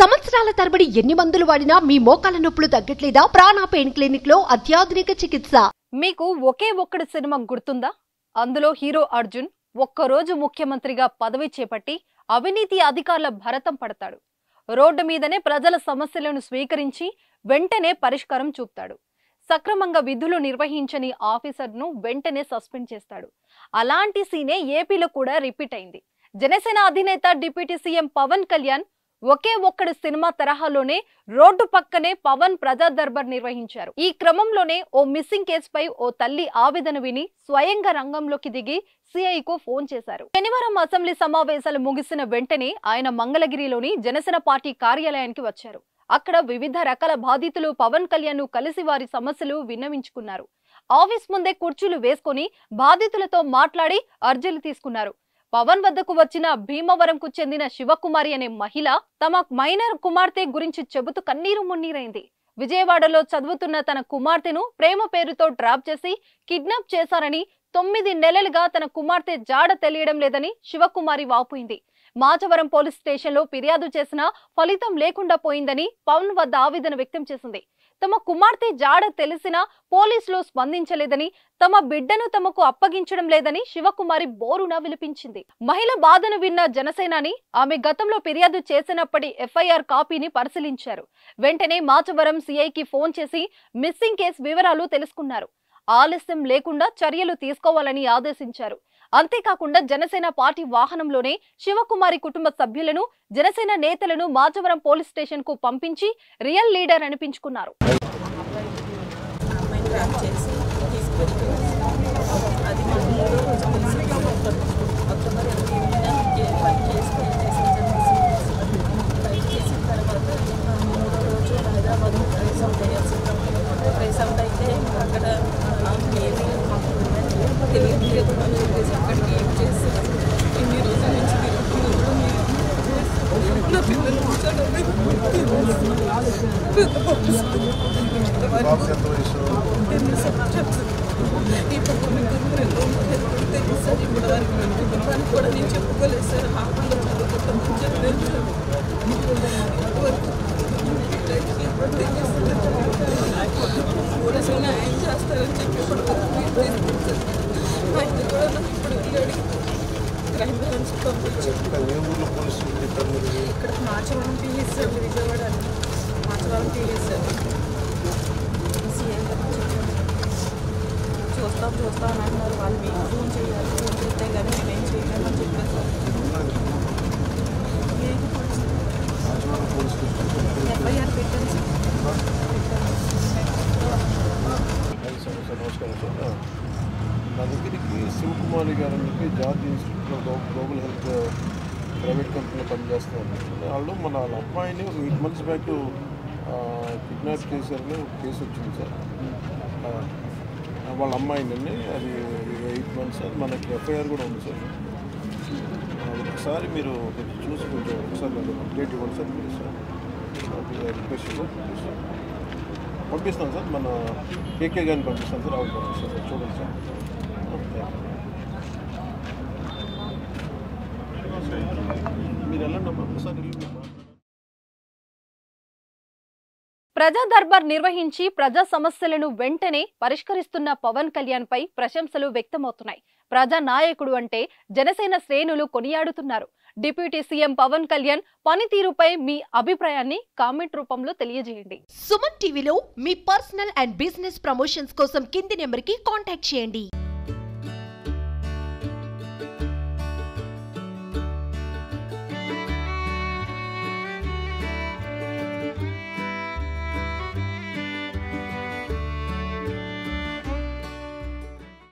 సంవత్సరాల తరబడి ఎన్ని మందులు వాడినా మీ మోకాల నొప్పులు తగ్గట్లేదా? ప్రాణ పెయిన్ క్లినిక్ లో అత్యాధునిక చికిత్స. మీకు ఒకే ఒక్కడి సినిమా గుర్తుందా? అందులో హీరో అర్జున్ ఒక్కరోజు ముఖ్యమంత్రిగా పదవి చేపట్టి అవినీతి అధికారుల భరతం పడతాడు. రోడ్డు మీదనే ప్రజల సమస్యలను స్వీకరించి వెంటనే పరిష్కారం చూపుతాడు. సక్రమంగా విధులు నిర్వహించని ఆఫీసర్ను వెంటనే సస్పెండ్ చేస్తాడు. అలాంటి సీనే ఏపీలో కూడా రిపీట్ అయింది. జనసేన అధినేత డిప్యూటీ సీఎం పవన్ కళ్యాణ్ ఒకే ఒక్కడి సినిమా తరహాలోనే రోడ్డు పక్కనే పవన్ ప్రజా దర్బార్ నిర్వహించారు. ఈ క్రమంలోనే ఓ మిస్సింగ్ కేసుపై ఓ తల్లి ఆవేదన విని స్వయంగా రంగంలోకి దిగి సిఐకు ఫోన్ చేశారు. శనివారం అసెంబ్లీ సమావేశాలు ముగిసిన వెంటనే ఆయన మంగళగిరిలోని జనసేన పార్టీ కార్యాలయానికి వచ్చారు. అక్కడ వివిధ రకాల బాధితులు పవన్ కళ్యాణ్ ను కలిసి వారి సమస్యలు విన్నవించుకున్నారు. ఆఫీస్ ముందే కుర్చీలు వేసుకుని బాధితులతో మాట్లాడి అర్జీలు తీసుకున్నారు. పవన్ వద్దకు వచ్చిన భీమవరంకు చెందిన శివకుమారి అనే మహిళ తమ మైనర్ కుమార్తె గురించి చెబుతూ కన్నీరు మున్నీరైంది. విజయవాడలో చదువుతున్న తన కుమార్తెను ప్రేమ పేరుతో డ్రాప్ చేసి కిడ్నాప్ చేశారని, 9 నెలలుగా తన కుమార్తె జాడ తెలియడం లేదని శివకుమారి వాపోయింది. మాచవరం పోలీస్ స్టేషన్లో ఫిర్యాదు చేసినా ఫలితం లేకుండా పోయిందని పవన్ వద్ద ఆవేదన వ్యక్తం చేసింది. తమ కుమార్తె జాడ తెలిసినా పోలీసులు స్పందించలేదని, తమ బిడ్డను తమకు అప్పగించడం లేదని శివకుమారి బోరున విలిపించింది. మహిళ బాధను విన్న జనసేనాని ఆమె గతంలో ఫిర్యాదు చేసినప్పటి ఎఫ్ఐఆర్ కాపీని పరిశీలించారు. వెంటనే మాచవరం సిఐకి ఫోన్ చేసి మిస్సింగ్ కేసు వివరాలు తెలుసుకున్నారు. ఆలస్యం లేకుండా చర్యలు తీసుకోవాలని ఆదేశించారు. అంతేకాకుండా జనసేన పార్టీ వాహనంలోనే శివకుమారి కుటుంబ సభ్యులను, జనసేన నేతలను మాచవరం పోలీస్ స్టేషన్ కు పంపించి రియల్ లీడర్ అనిపించుకున్నారు. చెప్పుకోలేదు సార్. పోలీసులు న్యాయం చేస్తారని చెప్పి క్రైమ్ బ్రాంచ్ పంపించారు. ఇక్కడ Machavaram PS sir, Vijayawada Machavaram PS sir. చూస్తాం అని అన్నారు. వాళ్ళు మీకు ఫోన్ చేయాలి, ఫోన్ చేస్తే కానీ మేమేం చేయలేమని చెప్పారు సార్. ఎఫ్ఐఆర్ పెట్టాను సార్. నమస్కారం సార్. నా దగ్గరికి శివకుమారి గారు అని చెప్పి జార్జ్ ఇన్స్టిట్యూట్లో గ్లోబల్ హెల్త్ ప్రైవేట్ కంపెనీలో పనిచేస్తున్నారు. వాళ్ళు వాళ్ళ అమ్మాయిని ఒక 8 months బ్యాక్ కిడ్నాప్ చేశారని ఒక కేసు వచ్చింది సార్. వాళ్ళ అమ్మాయిని అది 8 months సార్. మనకి ఎఫ్ఐఆర్ కూడా ఉంది సార్. ఒకసారి మీరు చూసి కొంచెం ఒకసారి నాకు అప్డేట్ ఇవ్వండి sir. Please sir, request sir. పంపిస్తాను సార్. మన కేకే గారిని పంపిస్తాను సార్. ఆవిడ పంపిస్తాను సార్. చూడండి సార్. మీరు వెళ్ళండి అమ్మా, ఒకసారి వెళ్ళి. ప్రజా దర్బార్ నిర్వహించి ప్రజా సమస్యలను వెంటనే పరిష్కరిస్తున్న పవన్ కళ్యాణ్ పై ప్రశంసలు వ్యక్తమవుతున్నాయి. ప్రజా నాయకుడు అంటే జనసేన శ్రేణులు కొనియాడుతున్నారు. డిప్యూటీ సీఎం పవన్ కళ్యాణ్ పనితీరుపై మీ అభిప్రాయాన్ని కామెంట్ రూపంలో తెలియజేయండి. సుమన్ టీవీలో మీ పర్సనల్ అండ్ బిజినెస్ ప్రమోషన్స్ కోసం కింది నెంబర్కి కాంటాక్ట్ చేయండి.